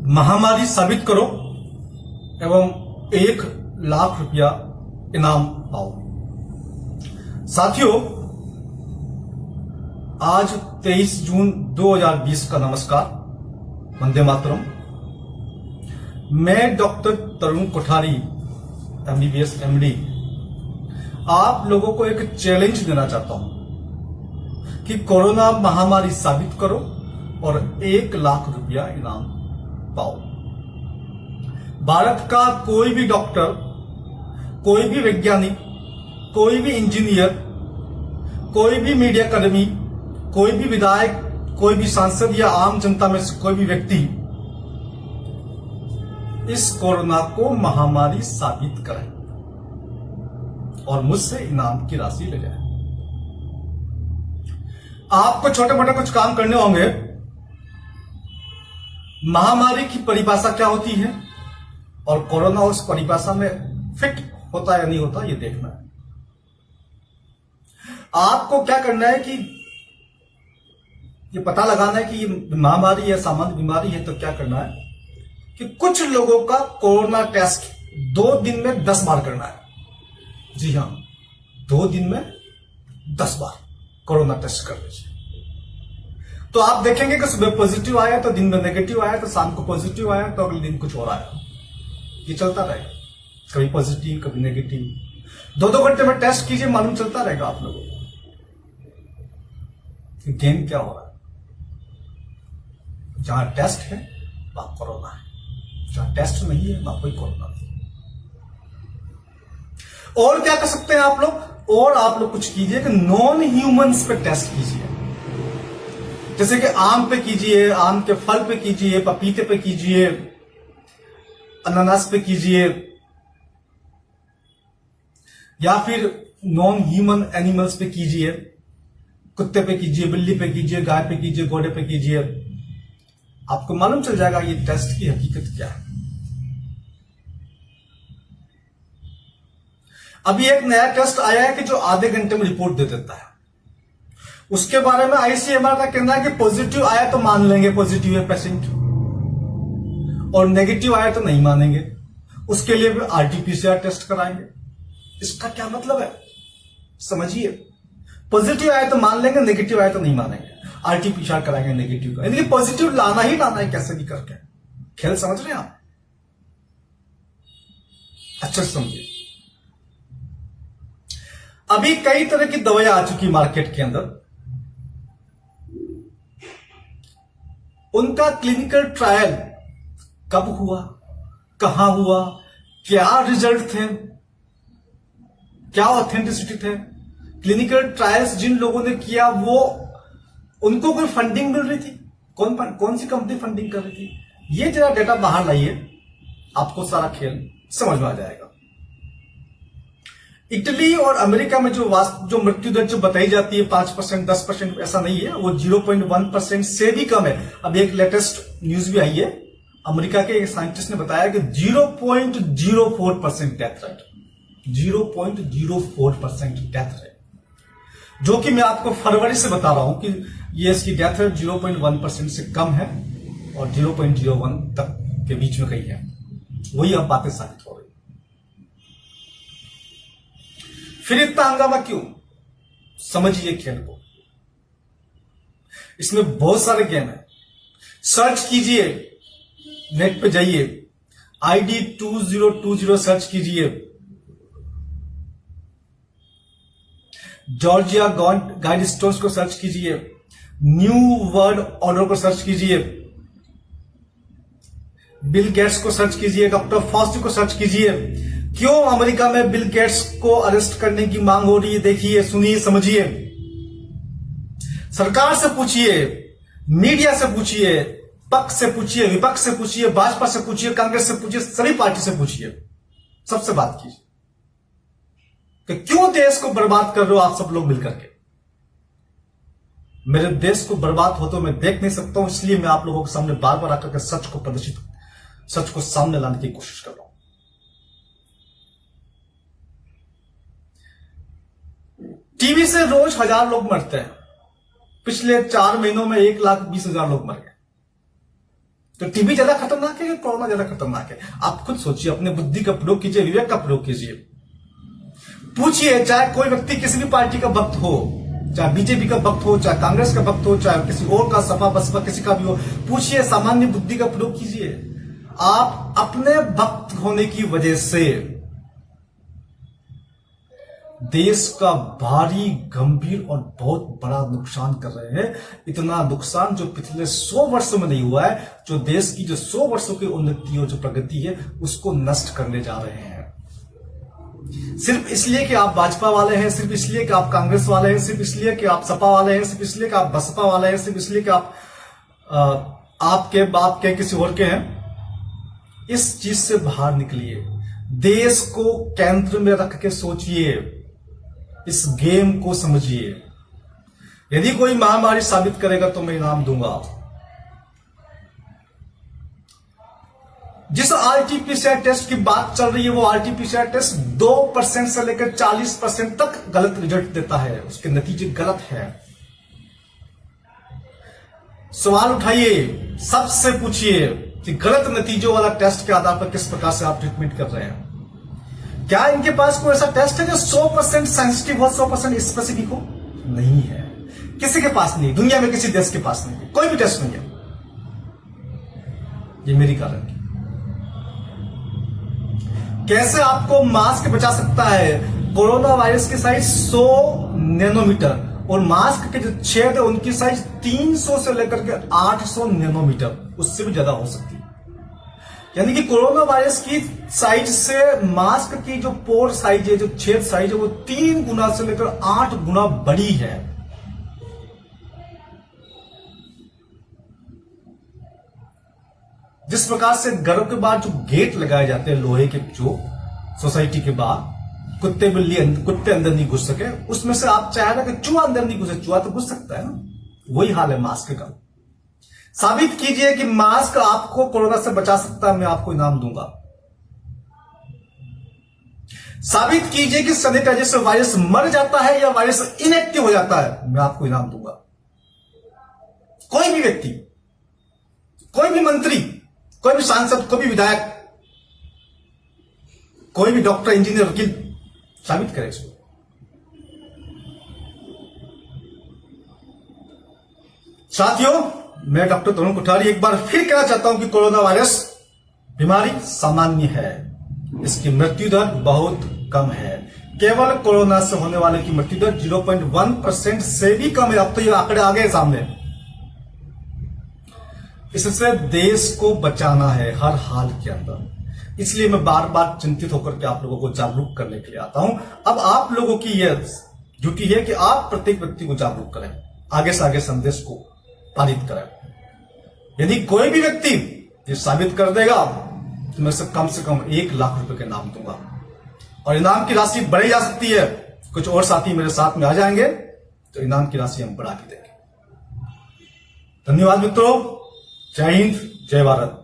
महामारी साबित करो एवं 1 लाख रुपया इनाम पाओ। साथियों, आज 23 जून 2020 का नमस्कार, वंदे मातरम। मैं डॉक्टर तरुण कोठारी, MBBS MD, आप लोगों को एक चैलेंज देना चाहता हूं कि कोरोना महामारी साबित करो और 1 लाख रुपया इनाम पाओ। भारत का कोई भी डॉक्टर, कोई भी वैज्ञानिक, कोई भी इंजीनियर, कोई भी मीडिया कर्मी, कोई भी विधायक, कोई भी सांसद या आम जनता में से कोई भी व्यक्ति इस कोरोना को महामारी साबित करे और मुझसे इनाम की राशि ले जाए। आपको छोटे मोटे कुछ काम करने होंगे। महामारी की परिभाषा क्या होती है और कोरोना उस परिभाषा में फिट होता या नहीं होता, यह देखना है। आपको क्या करना है कि ये पता लगाना है कि ये महामारी या सामान्य बीमारी है, तो क्या करना है कि कुछ लोगों का कोरोना टेस्ट 2 दिन में 10 बार करना है। जी हां, 2 दिन में 10 बार कोरोना टेस्ट कर लीजिए। तो आप देखेंगे कि सुबह पॉजिटिव आया तो दिन में नेगेटिव आया, तो शाम को पॉजिटिव आया तो अगले दिन कुछ और आया। ये चलता रहेगा, कभी पॉजिटिव कभी नेगेटिव। 2-2 घंटे में टेस्ट कीजिए, मालूम चलता रहेगा आप लोगों को कि गेम क्या हो रहा है। जहां टेस्ट है वहां कोरोना है, जहां टेस्ट नहीं है वहां कोई कोरोना नहीं। और क्या कर सकते हैं आप लोग? और आप लोग कुछ कीजिए कि नॉन ह्यूमंस पे टेस्ट कीजिए। जैसे कि आम पे कीजिए, आम के फल पे कीजिए, पपीते पे कीजिए, अनानास पे कीजिए, या फिर नॉन ह्यूमन एनिमल्स पे कीजिए। कुत्ते पे कीजिए, बिल्ली पे कीजिए, गाय पे कीजिए, घोड़े पे कीजिए। आपको मालूम चल जाएगा ये टेस्ट की हकीकत क्या है। अभी एक नया टेस्ट आया है कि जो आधे घंटे में रिपोर्ट दे देता है। उसके बारे में ICMR का कहना है कि पॉजिटिव आया तो मान लेंगे पॉजिटिव है पेशेंट, और नेगेटिव आया तो नहीं मानेंगे। उसके लिए भी RT-PCR टेस्ट कराएंगे। इसका क्या मतलब है समझिए। पॉजिटिव आया तो मान लेंगे, नेगेटिव आया तो नहीं मानेंगे। RT-PCR कराएंगे नेगेटिव का, यानी कि पॉजिटिव लाना ही लाना है कैसे भी करके। खेल समझ रहे हैं आप? अच्छा समझिए। अभी कई तरह की दवाइयां आ चुकी मार्केट के अंदर। उनका क्लिनिकल ट्रायल कब हुआ, कहां हुआ, क्या रिजल्ट थे, क्या ऑथेंटिसिटी थे। क्लिनिकल ट्रायल्स जिन लोगों ने किया वो उनको कोई फंडिंग मिल रही थी, कौन सी कंपनी फंडिंग कर रही थी, ये जरा डेटा बाहर लाइए, आपको सारा खेल समझ में आ जाएगा। इटली और अमेरिका में जो मृत्यु दर जो बताई जाती है 5%, 10%, ऐसा नहीं है, वो 0.1% से भी कम है। अब एक लेटेस्ट न्यूज भी आई है, अमेरिका के एक साइंटिस्ट ने बताया कि 0.04% डेथ रेट, 0.04% डेथ रेट, जो कि मैं आपको फरवरी से बता रहा हूं कि ये इसकी डेथ रेट 0.1% से कम है और 0.01 तक के बीच में कहीं है। वही अब बातें साबित हो रही। फिर इतना हंगामा क्यों? समझिए खेल को। इसमें बहुत सारे गेम है। सर्च कीजिए, नेट पे जाइए, ID 2020 सर्च कीजिए, जॉर्जिया गाइड स्टोर्स को सर्च कीजिए, न्यू वर्ल्ड ऑर्डर को सर्च कीजिए, बिल गेट्स को सर्च कीजिए, डॉक्टर फॉस्टी को सर्च कीजिए। क्यों अमेरिका में बिल गेट्स को अरेस्ट करने की मांग हो रही है? देखिए, सुनिए, समझिए। सरकार से पूछिए, मीडिया से पूछिए, पक्ष से पूछिए, विपक्ष से पूछिए, भाजपा से पूछिए, कांग्रेस से पूछिए, सभी पार्टी से पूछिए, सबसे बात कीजिए कि क्यों देश को बर्बाद कर रहे हो आप सब लोग मिलकर के। मेरे देश को बर्बाद हो तो मैं देख नहीं सकता हूं, इसलिए मैं आप लोगों के सामने बार बार आकर के सच को सामने लाने की कोशिश कर रहा हूं। टीबी से रोज 1000 लोग मरते हैं। पिछले 4 महीनों में 1,20,000 लोग मर गए। तो टीबी ज्यादा खतरनाक है या कोरोना ज्यादा खतरनाक है? आप खुद सोचिए, अपने बुद्धि का प्रयोग कीजिए, विवेक का प्रयोग कीजिए। पूछिए, चाहे कोई व्यक्ति किसी भी पार्टी का भक्त हो, चाहे बीजेपी का भक्त हो, चाहे कांग्रेस का भक्त हो, चाहे किसी और का, सपा बसपा किसी का भी हो, पूछिए, सामान्य बुद्धि का प्रयोग कीजिए। आप अपने भक्त होने की वजह से देश का भारी, गंभीर और बहुत बड़ा नुकसान कर रहे हैं। इतना नुकसान जो पिछले 100 वर्षों में नहीं हुआ है, जो देश की जो 100 वर्षों की उन्नति और जो प्रगति है उसको नष्ट करने जा रहे हैं। सिर्फ इसलिए कि आप भाजपा वाले हैं, सिर्फ इसलिए कि आप कांग्रेस वाले हैं, सिर्फ इसलिए कि आप सपा वाले हैं, सिर्फ इसलिए कि आप बसपा वाले हैं, सिर्फ इसलिए कि आप आपके बाप के किसी और के हैं। इस चीज से बाहर निकलिए, देश को केंद्र में रख के सोचिए, इस गेम को समझिए। यदि कोई महामारी साबित करेगा तो मैं इनाम दूंगा। जिस आरटीपीसीआर टेस्ट की बात चल रही है, वो आरटीपीसीआर टेस्ट 2% से लेकर 40% तक गलत रिजल्ट देता है, उसके नतीजे गलत है। सवाल उठाइए, सबसे पूछिए कि गलत नतीजों वाला टेस्ट के आधार पर किस प्रकार से आप ट्रीटमेंट कर रहे हैं। क्या इनके पास कोई ऐसा टेस्ट है जो 100% सेंसिटिव हो, 100% स्पेसिफिक हो? नहीं है, किसी के पास नहीं, दुनिया में किसी देश के पास नहीं है, कोई भी टेस्ट नहीं है। ये मेरी गारंटी। कैसे आपको मास्क बचा सकता है? कोरोना वायरस की साइज 100 नैनोमीटर और मास्क के जो छेद है उनकी साइज 300 से लेकर के 800 नैनोमीटर, उससे भी ज्यादा हो सकती है। यानी कि कोरोना वायरस की साइज से मास्क की जो पोर साइज है, जो छेद साइज है, वो 3 गुना से लेकर 8 गुना बड़ी है। जिस प्रकार से घरों के बाहर जो गेट लगाए जाते हैं लोहे के, जो सोसाइटी के बाहर, कुत्ते अंदर नहीं घुस सके, उसमें से आप चाहे ना कि चूहा अंदर नहीं घुसे, चूहा तो घुस सकता है ना, वही हाल है मास्क का। साबित कीजिए कि मास्क आपको कोरोना से बचा सकता है, मैं आपको इनाम दूंगा। साबित कीजिए कि सैनिटाइजर से वायरस मर जाता है या वायरस इनएक्टिव हो जाता है, मैं आपको इनाम दूंगा। कोई भी व्यक्ति, कोई भी मंत्री, कोई भी सांसद, कोई भी विधायक, कोई भी डॉक्टर, इंजीनियर, वकील साबित करे इसको। साथियों, मैं डॉक्टर तरुण कोठारी एक बार फिर कहना चाहता हूं कि कोरोना वायरस बीमारी सामान्य है, इसकी मृत्यु दर बहुत कम है। केवल कोरोना से होने वाले की मृत्यु दर 0.1% से भी कम है। अब तो ये आंकड़े आ गए सामने। इससे देश को बचाना है हर हाल के अंदर, इसलिए मैं बार बार चिंतित होकर के आप लोगों को जागरूक करने के लिए आता हूं। अब आप लोगों की यह ड्यूटी है कि आप प्रत्येक व्यक्ति को जागरूक करें, आगे से आगे संदेश को पारित करें। यदि कोई भी व्यक्ति ये साबित कर देगा तो मैं से कम 1 लाख रुपए के इनाम दूंगा, और इनाम की राशि बढ़ी जा सकती है। कुछ और साथी मेरे साथ में आ जाएंगे तो इनाम की राशि हम बढ़ा के देंगे। धन्यवाद मित्रों, जय हिंद, जय भारत।